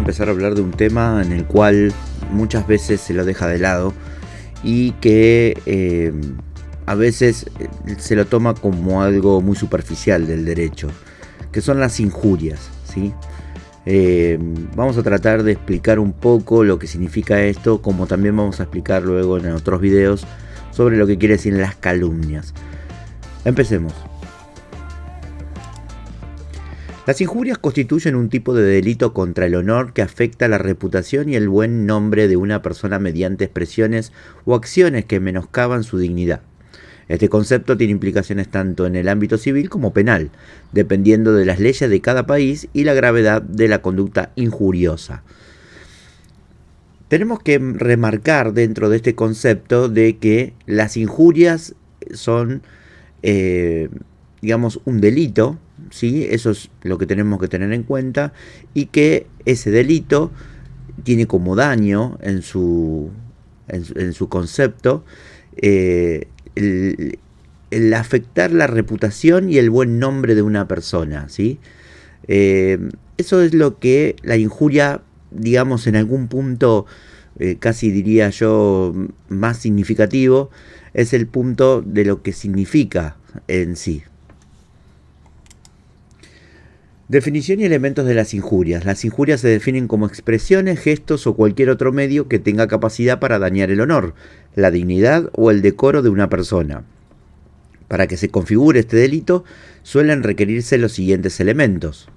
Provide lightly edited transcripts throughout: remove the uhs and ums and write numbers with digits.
empezar a hablar de un tema en el cual muchas veces se lo deja de lado y que a veces se lo toma como algo muy superficial del derecho, que son las injurias, ¿sí? Vamos a tratar de explicar un poco lo que significa esto, como también vamos a explicar luego en otros videos sobre lo que quiere decir las calumnias. Empecemos. Las injurias constituyen un tipo de delito contra el honor que afecta la reputación y el buen nombre de una persona mediante expresiones o acciones que menoscaban su dignidad. Este concepto tiene implicaciones tanto en el ámbito civil como penal, dependiendo de las leyes de cada país y la gravedad de la conducta injuriosa. Tenemos que remarcar dentro de este concepto de que las injurias son, un delito, ¿sí? Eso es lo que tenemos que tener en cuenta, y que ese delito tiene como daño en su concepto el afectar la reputación y el buen nombre de una persona, ¿sí? Eso es lo que la injuria, digamos, en algún punto, casi diría yo, más significativo, es el punto de lo que significa en sí. Definición y elementos de las injurias. Las injurias se definen como expresiones, gestos o cualquier otro medio que tenga capacidad para dañar el honor, la dignidad o el decoro de una persona. Para que se configure este delito, suelen requerirse los siguientes elementos.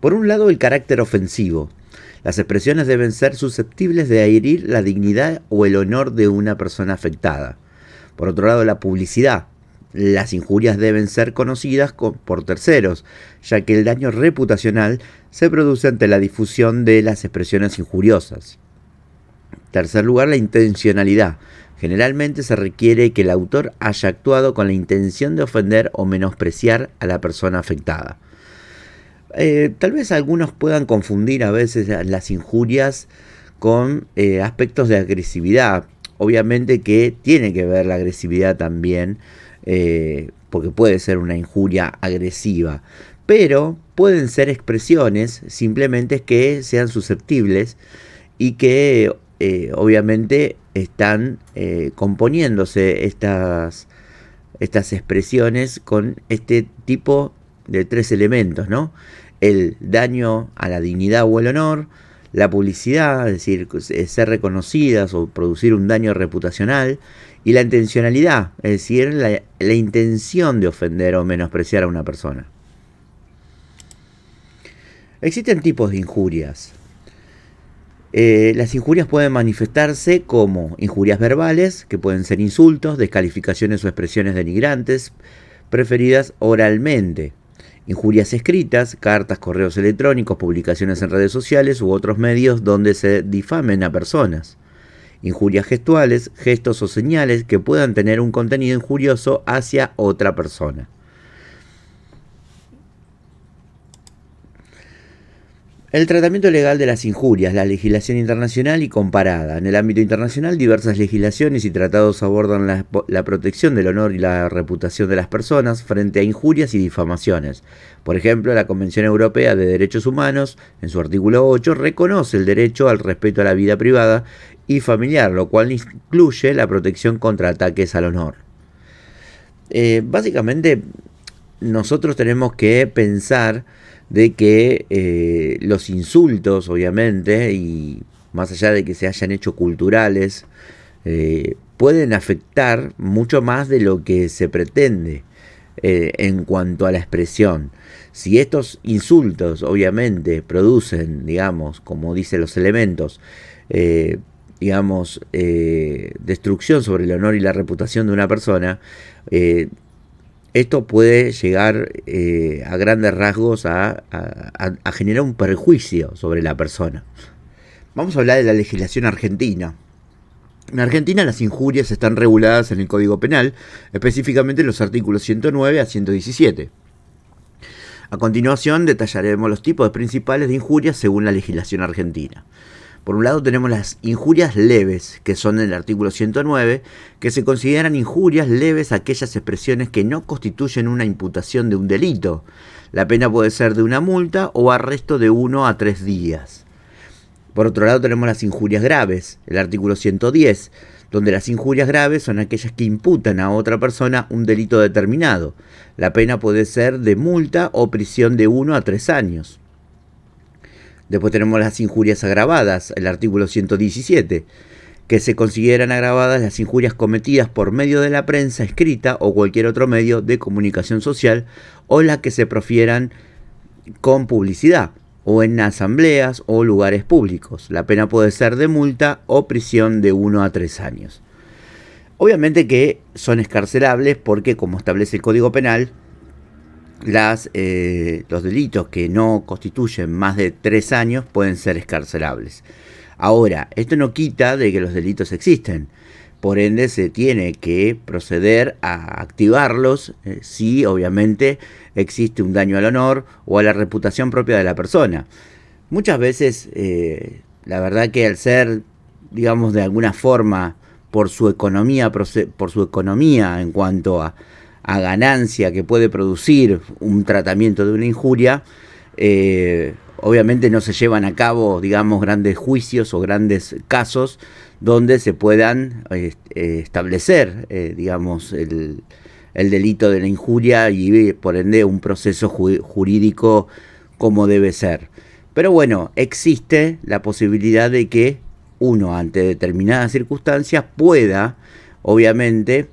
Por un lado, el carácter ofensivo. Las expresiones deben ser susceptibles de herir la dignidad o el honor de una persona afectada. Por otro lado, la publicidad. Las injurias deben ser conocidas por terceros, ya que el daño reputacional se produce ante la difusión de las expresiones injuriosas. En tercer lugar, la intencionalidad. Generalmente se requiere que el autor haya actuado con la intención de ofender o menospreciar a la persona afectada. Tal vez algunos puedan confundir a veces las injurias con aspectos de agresividad. Obviamente que tiene que ver la agresividad también, porque puede ser una injuria agresiva, pero pueden ser expresiones simplemente que sean susceptibles y que obviamente están componiéndose estas expresiones con este tipo de tres elementos, ¿no? El daño a la dignidad o el honor, la publicidad, es decir, ser reconocidas o producir un daño reputacional, y la intencionalidad, es decir, la intención de ofender o menospreciar a una persona. Existen tipos de injurias. Las injurias pueden manifestarse como injurias verbales, que pueden ser insultos, descalificaciones o expresiones denigrantes, preferidas oralmente. Injurias escritas, cartas, correos electrónicos, publicaciones en redes sociales u otros medios donde se difamen a personas. Injurias gestuales, gestos o señales que puedan tener un contenido injurioso hacia otra persona. El tratamiento legal de las injurias, la legislación internacional y comparada. En el ámbito internacional, diversas legislaciones y tratados abordan la protección del honor y la reputación de las personas frente a injurias y difamaciones. Por ejemplo, la Convención Europea de Derechos Humanos, en su artículo 8, reconoce el derecho al respeto a la vida privada y familiar, lo cual incluye la protección contra ataques al honor. Básicamente, nosotros tenemos que pensar de que los insultos, obviamente, y más allá de que se hayan hecho culturales, pueden afectar mucho más de lo que se pretende en cuanto a la expresión. Si estos insultos, obviamente, producen, digamos, como dicen los elementos, destrucción sobre el honor y la reputación de una persona, esto puede llegar a grandes rasgos a generar un perjuicio sobre la persona. Vamos a hablar de la legislación argentina. En Argentina las injurias están reguladas en el Código Penal, específicamente en los artículos 109 a 117. A continuación detallaremos los tipos principales de injurias según la legislación argentina. Por un lado tenemos las injurias leves, que son en el artículo 109, que se consideran injurias leves aquellas expresiones que no constituyen una imputación de un delito. La pena puede ser de una multa o arresto de 1 a 3 días. Por otro lado tenemos las injurias graves, el artículo 110, donde las injurias graves son aquellas que imputan a otra persona un delito determinado. La pena puede ser de multa o prisión de 1 a 3 años. Después tenemos las injurias agravadas, el artículo 117, que se consideran agravadas las injurias cometidas por medio de la prensa escrita o cualquier otro medio de comunicación social, o las que se profieran con publicidad, o en asambleas o lugares públicos. La pena puede ser de multa o prisión de 1 a 3 años. Obviamente que son excarcelables porque, como establece el Código Penal, los delitos que no constituyen más de 3 años pueden ser excarcelables. Ahora, esto no quita de que los delitos existen. Por ende, se tiene que proceder a activarlos si obviamente existe un daño al honor o a la reputación propia de la persona. Muchas veces, la verdad que al ser, digamos, de alguna forma, por su economía en cuanto a ganancia que puede producir un tratamiento de una injuria, obviamente no se llevan a cabo, digamos, grandes juicios o grandes casos donde se puedan establecer, digamos, el delito de la injuria y por ende un proceso jurídico como debe ser. Pero bueno, existe la posibilidad de que uno ante determinadas circunstancias pueda, obviamente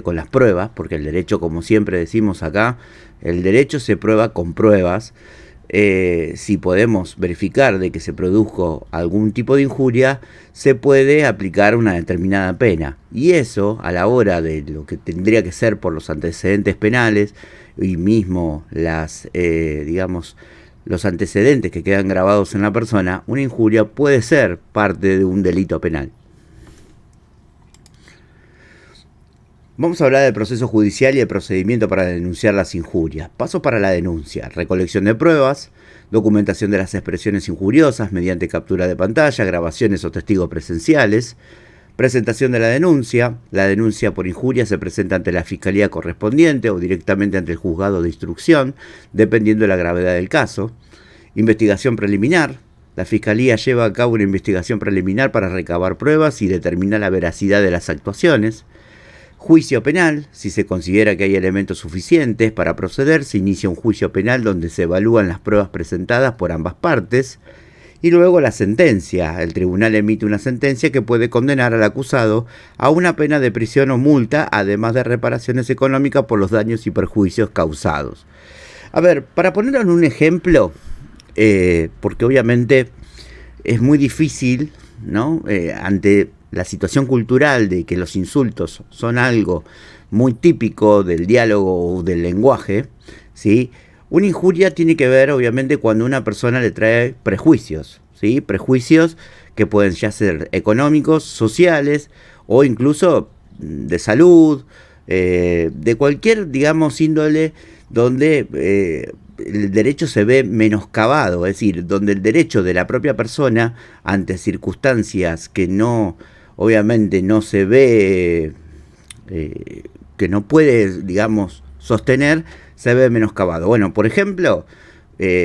con las pruebas, porque el derecho, como siempre decimos acá, el derecho se prueba con pruebas. Si podemos verificar de que se produjo algún tipo de injuria, se puede aplicar una determinada pena. Y eso, a la hora de lo que tendría que ser por los antecedentes penales y mismo los antecedentes que quedan grabados en la persona, una injuria puede ser parte de un delito penal. Vamos a hablar del proceso judicial y el procedimiento para denunciar las injurias. Pasos para la denuncia: recolección de pruebas, documentación de las expresiones injuriosas mediante captura de pantalla, grabaciones o testigos presenciales, presentación de la denuncia. La denuncia por injuria se presenta ante la fiscalía correspondiente o directamente ante el juzgado de instrucción, dependiendo de la gravedad del caso. Investigación preliminar. La fiscalía lleva a cabo una investigación preliminar para recabar pruebas y determinar la veracidad de las actuaciones. Juicio penal: si se considera que hay elementos suficientes para proceder, se inicia un juicio penal donde se evalúan las pruebas presentadas por ambas partes. Y luego la sentencia: el tribunal emite una sentencia que puede condenar al acusado a una pena de prisión o multa, además de reparaciones económicas por los daños y perjuicios causados. A ver, para ponerlo en un ejemplo, porque obviamente es muy difícil, ¿no? Ante la situación cultural de que los insultos son algo muy típico del diálogo o del lenguaje, ¿sí? Una injuria tiene que ver, obviamente, cuando una persona le trae prejuicios, ¿sí? Prejuicios que pueden ya ser económicos, sociales o incluso de salud, de cualquier, digamos, índole donde el derecho se ve menoscabado, es decir, donde el derecho de la propia persona ante circunstancias que no, obviamente no se ve, que no puede, digamos, sostener, se ve menoscabado. Bueno, por ejemplo,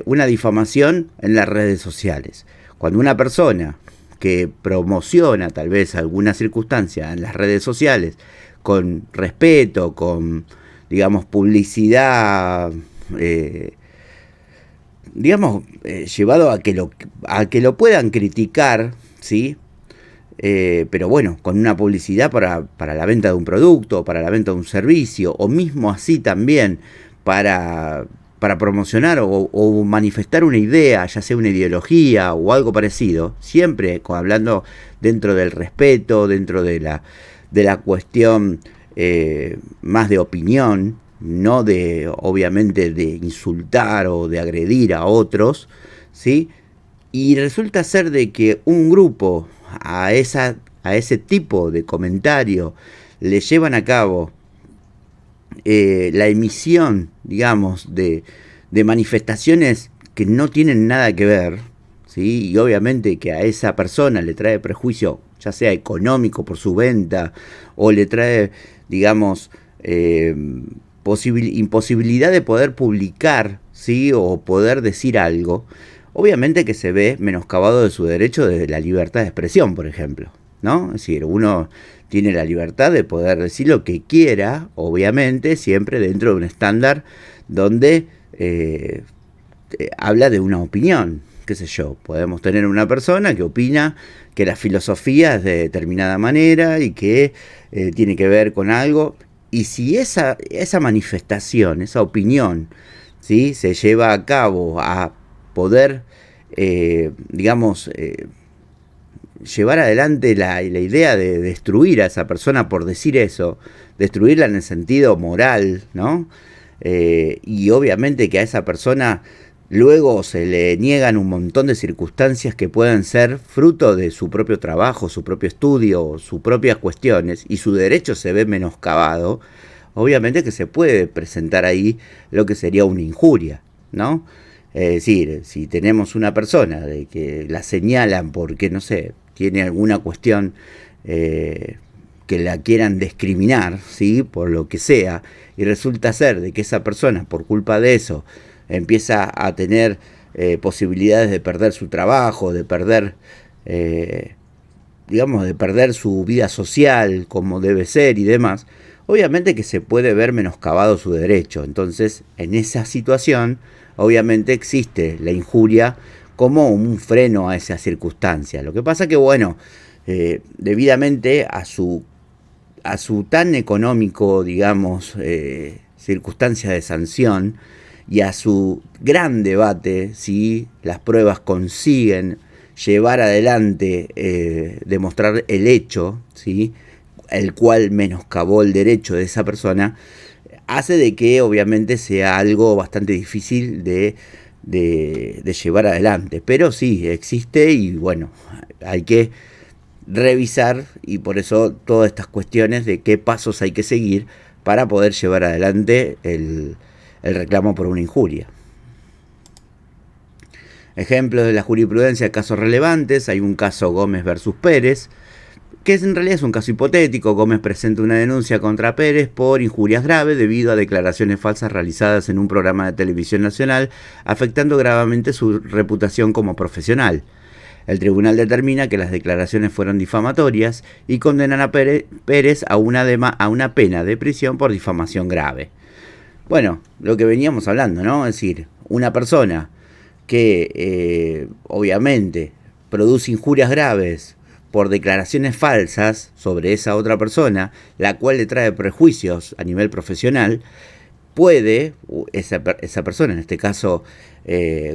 una difamación en las redes sociales. Cuando una persona que promociona tal vez alguna circunstancia en las redes sociales con respeto, con, digamos, publicidad, llevado a que lo puedan criticar, ¿sí? Pero bueno, con una publicidad para la venta de un producto, para la venta de un servicio, o mismo así también para promocionar o manifestar una idea, ya sea una ideología o algo parecido, siempre hablando dentro del respeto, dentro de la cuestión más de opinión, no de, obviamente, de insultar o de agredir a otros, ¿sí? Y resulta ser de que un grupo a ese tipo de comentario le llevan a cabo la emisión, digamos, de manifestaciones que no tienen nada que ver, ¿sí? Y obviamente que a esa persona le trae prejuicio, ya sea económico por su venta, o le trae, digamos, imposibilidad de poder publicar, ¿sí? O poder decir algo, obviamente que se ve menoscabado de su derecho de la libertad de expresión, por ejemplo, ¿no? Es decir, uno tiene la libertad de poder decir lo que quiera, obviamente, siempre dentro de un estándar donde habla de una opinión, qué sé yo. Podemos tener una persona que opina que la filosofía es de determinada manera y que tiene que ver con algo, y si esa manifestación, esa opinión, ¿sí? Se lleva a cabo a poder, digamos, llevar adelante la idea de destruir a esa persona por decir eso, destruirla en el sentido moral, ¿no? Y obviamente que a esa persona luego se le niegan un montón de circunstancias que pueden ser fruto de su propio trabajo, su propio estudio, sus propias cuestiones, y su derecho se ve menoscabado. Obviamente que se puede presentar ahí lo que sería una injuria, ¿no? Es decir, si tenemos una persona de que la señalan porque, no sé, tiene alguna cuestión que la quieran discriminar, ¿sí? Por lo que sea, y resulta ser de que esa persona, por culpa de eso, empieza a tener posibilidades de perder su trabajo, de perder, digamos, de perder su vida social como debe ser y demás, obviamente que se puede ver menoscabado su derecho. Entonces, en esa situación, obviamente existe la injuria como un freno a esa circunstancia. Lo que pasa que, bueno, debidamente a su tan económico, digamos, circunstancia de sanción, y a su gran debate, si las pruebas consiguen llevar adelante, demostrar el hecho, ¿sí? El cual menoscabó el derecho de esa persona, hace de que obviamente sea algo bastante difícil de llevar adelante. Pero sí, existe, y bueno, hay que revisar, y por eso todas estas cuestiones de qué pasos hay que seguir para poder llevar adelante el reclamo por una injuria. Ejemplos de la jurisprudencia, casos relevantes: hay un caso Gómez versus Pérez, que en realidad es un caso hipotético. Gómez presenta una denuncia contra Pérez por injurias graves debido a declaraciones falsas realizadas en un programa de televisión nacional, afectando gravemente su reputación como profesional. El tribunal determina que las declaraciones fueron difamatorias y condenan a Pérez a una pena de prisión por difamación grave. Bueno, lo que veníamos hablando, ¿no? Es decir, una persona que obviamente produce injurias graves por declaraciones falsas sobre esa otra persona, la cual le trae prejuicios a nivel profesional, puede esa persona, en este caso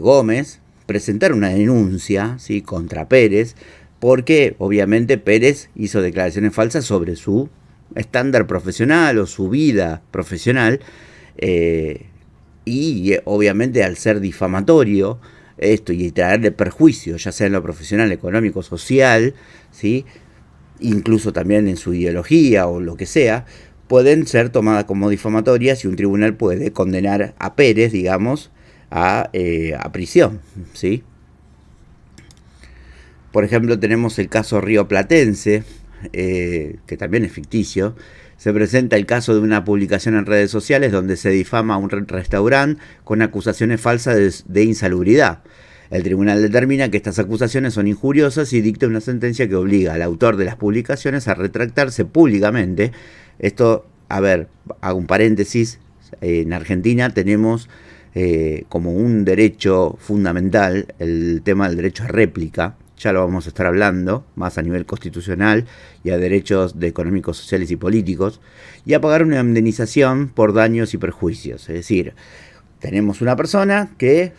Gómez, presentar una denuncia, ¿sí?, contra Pérez, porque obviamente Pérez hizo declaraciones falsas sobre su estándar profesional o su vida profesional, y obviamente al ser difamatorio esto y traerle perjuicio, ya sea en lo profesional, económico, social, ¿sí?, incluso también en su ideología o lo que sea, pueden ser tomadas como difamatorias, y un tribunal puede condenar a Pérez, digamos, a prisión, ¿sí? Por ejemplo, tenemos el caso rioplatense, que también es ficticio. Se presenta el caso de una publicación en redes sociales donde se difama a un restaurante con acusaciones falsas de insalubridad. El tribunal determina que estas acusaciones son injuriosas y dicta una sentencia que obliga al autor de las publicaciones a retractarse públicamente. Esto, a ver, hago un paréntesis, en Argentina tenemos como un derecho fundamental el tema del derecho a réplica. Ya lo vamos a estar hablando más a nivel constitucional, y a derechos económicos, sociales y políticos, y a pagar una indemnización por daños y perjuicios. Es decir, tenemos una persona que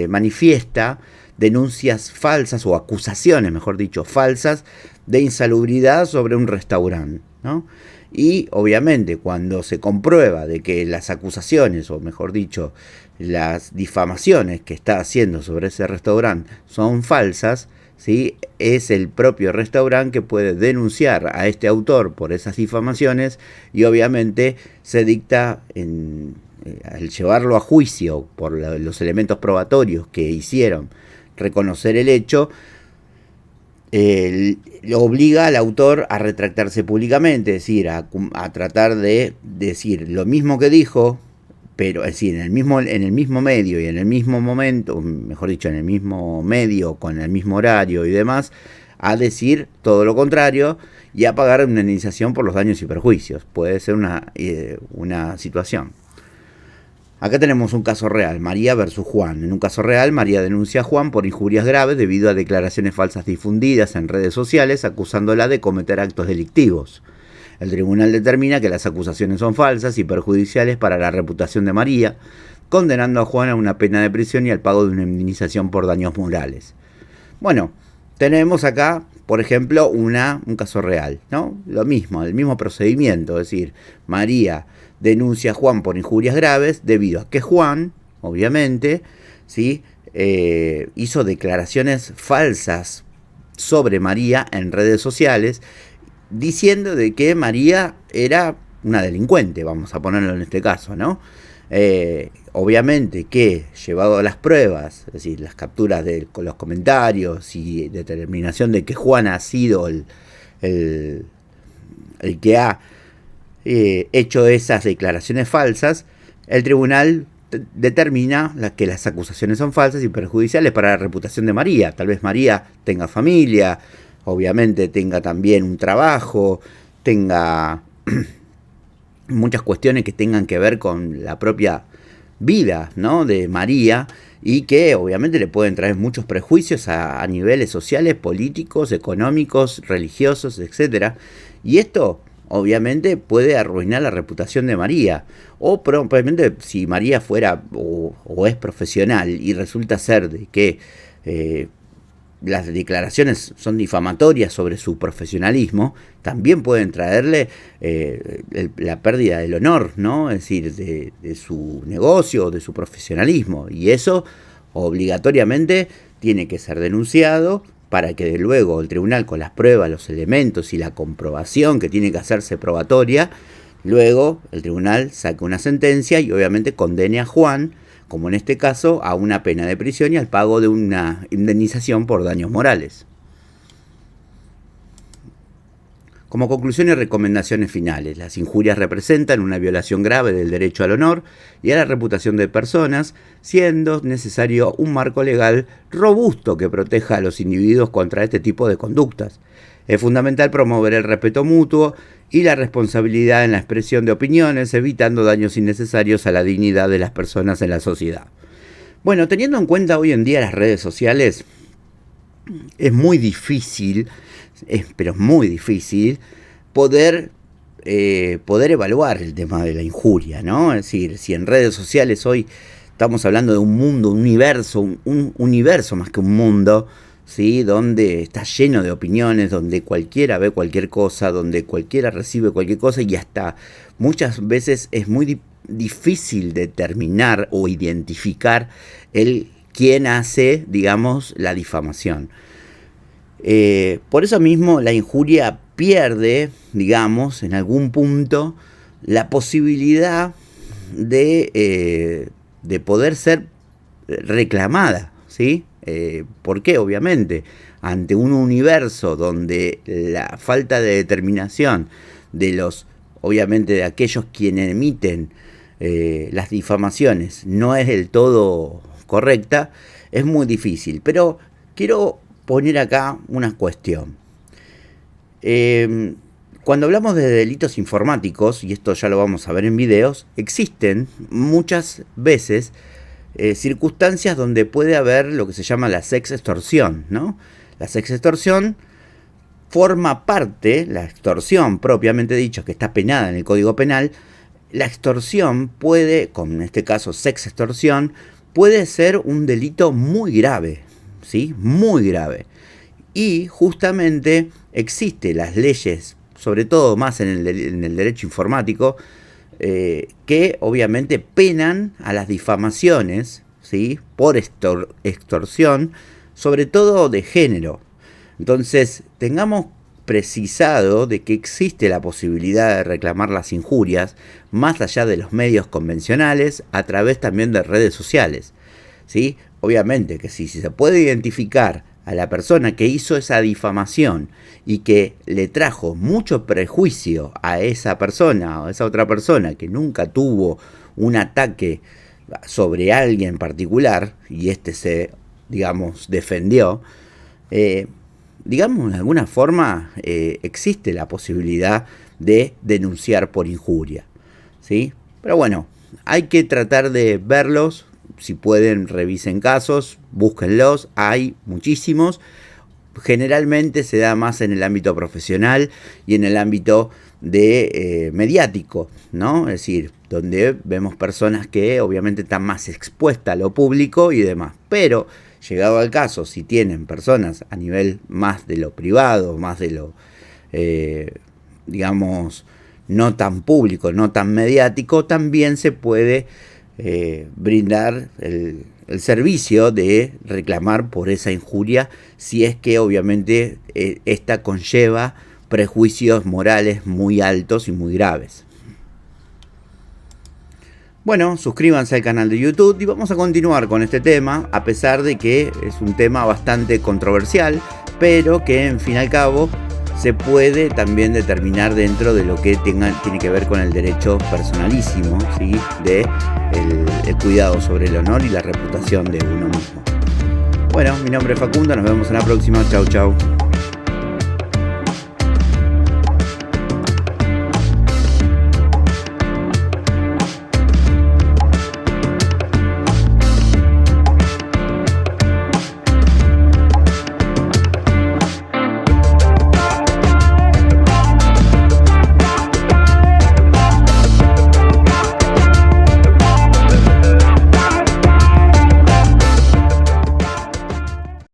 manifiesta denuncias falsas, o acusaciones, mejor dicho, falsas, de insalubridad sobre un restaurante, ¿no? Y obviamente cuando se comprueba de que las acusaciones, o mejor dicho, las difamaciones que está haciendo sobre ese restaurante son falsas, ¿sí?, es el propio restaurante que puede denunciar a este autor por esas difamaciones, y obviamente se dicta, al llevarlo a juicio por los elementos probatorios que hicieron reconocer el hecho, lo obliga al autor a retractarse públicamente, es decir, a tratar de decir lo mismo que dijo, pero es decir, en el mismo medio y en el mismo momento, mejor dicho, en el mismo medio, con el mismo horario y demás, a decir todo lo contrario y a pagar una indemnización por los daños y perjuicios. Puede ser una situación. Acá tenemos un caso real, María versus Juan. En un caso real, María denuncia a Juan por injurias graves debido a declaraciones falsas difundidas en redes sociales acusándola de cometer actos delictivos. El tribunal determina que las acusaciones son falsas y perjudiciales para la reputación de María, condenando a Juan a una pena de prisión y al pago de una indemnización por daños morales. Bueno, tenemos acá, por ejemplo, un caso real, ¿no? Lo mismo, el mismo procedimiento, es decir, María denuncia a Juan por injurias graves debido a que Juan, obviamente, ¿sí? Hizo declaraciones falsas sobre María en redes sociales, diciendo de que María era una delincuente, vamos a ponerlo en este caso, ¿no? Obviamente que llevado a las pruebas, es decir, las capturas de los comentarios y determinación de que Juan ha sido el que ha hecho esas declaraciones falsas, el tribunal determina que las acusaciones son falsas y perjudiciales para la reputación de María. Tal vez María tenga familia, obviamente tenga también un trabajo, tenga muchas cuestiones que tengan que ver con la propia vida, ¿no?, de María, y que obviamente le pueden traer muchos prejuicios a niveles sociales, políticos, económicos, religiosos, etc. Y esto obviamente puede arruinar la reputación de María. O probablemente si María fuera o es profesional y resulta ser de que las declaraciones son difamatorias sobre su profesionalismo, también pueden traerle la pérdida del honor, ¿no? Es decir, de su negocio, de su profesionalismo. Y eso obligatoriamente tiene que ser denunciado para que luego el tribunal, con las pruebas, los elementos y la comprobación que tiene que hacerse probatoria, luego el tribunal saque una sentencia y obviamente condene a Juan, como en este caso, a una pena de prisión y al pago de una indemnización por daños morales. Como conclusión y recomendaciones finales, las injurias representan una violación grave del derecho al honor y a la reputación de personas, siendo necesario un marco legal robusto que proteja a los individuos contra este tipo de conductas. Es fundamental promover el respeto mutuo y la responsabilidad en la expresión de opiniones, evitando daños innecesarios a la dignidad de las personas en la sociedad. Bueno, teniendo en cuenta hoy en día las redes sociales, es muy difícil, pero es muy difícil poder evaluar el tema de la injuria, ¿no? Es decir, si en redes sociales hoy estamos hablando de un mundo, un universo más que un mundo, ¿sí?, donde está lleno de opiniones, donde cualquiera ve cualquier cosa, donde cualquiera recibe cualquier cosa, y hasta muchas veces es muy difícil determinar o identificar quién hace, digamos, la difamación. Por eso mismo la injuria pierde, digamos, en algún punto la posibilidad de poder ser reclamada, ¿sí? ¿Por qué? Obviamente, ante un universo donde la falta de determinación obviamente de aquellos quienes emiten las difamaciones no es del todo correcta, es muy difícil. Pero quiero poner acá una cuestión. Cuando hablamos de delitos informáticos, y esto ya lo vamos a ver en videos, existen muchas veces circunstancias donde puede haber lo que se llama la sexextorsión, ¿no? La sexextorsión forma parte, la extorsión propiamente dicho, que está penada en el Código Penal. La extorsión puede, con en este caso sexextorsión, puede ser un delito muy grave, ¿sí? Muy grave. Y justamente existen las leyes, sobre todo más en el derecho informático, que obviamente penan a las difamaciones, ¿sí?, por extorsión, sobre todo de género. Entonces, tengamos precisado de que existe la posibilidad de reclamar las injurias más allá de los medios convencionales, a través también de redes sociales, ¿sí? Obviamente que si se puede identificar a la persona que hizo esa difamación y que le trajo mucho prejuicio a esa persona o a esa otra persona que nunca tuvo un ataque sobre alguien en particular y este se, digamos, defendió, digamos, de alguna forma existe la posibilidad de denunciar por injuria, ¿sí? Pero bueno, hay que tratar de verlos. Si pueden, revisen casos, búsquenlos, hay muchísimos. Generalmente se da más en el ámbito profesional y en el ámbito de mediático, ¿no? Es decir, donde vemos personas que obviamente están más expuestas a lo público y demás. Pero, llegado al caso, si tienen personas a nivel más de lo privado, más de lo, digamos, no tan público, no tan mediático, también se puede brindar el servicio de reclamar por esa injuria, si es que obviamente esta conlleva prejuicios morales muy altos y muy graves. Bueno, suscríbanse al canal de YouTube y vamos a continuar con este tema, a pesar de que es un tema bastante controversial, pero que en fin y al cabo se puede también determinar dentro de lo que tiene que ver con el derecho personalísimo, ¿sí? De el cuidado sobre el honor y la reputación de uno mismo. Bueno, mi nombre es Facundo, nos vemos en la próxima. Chau, chau.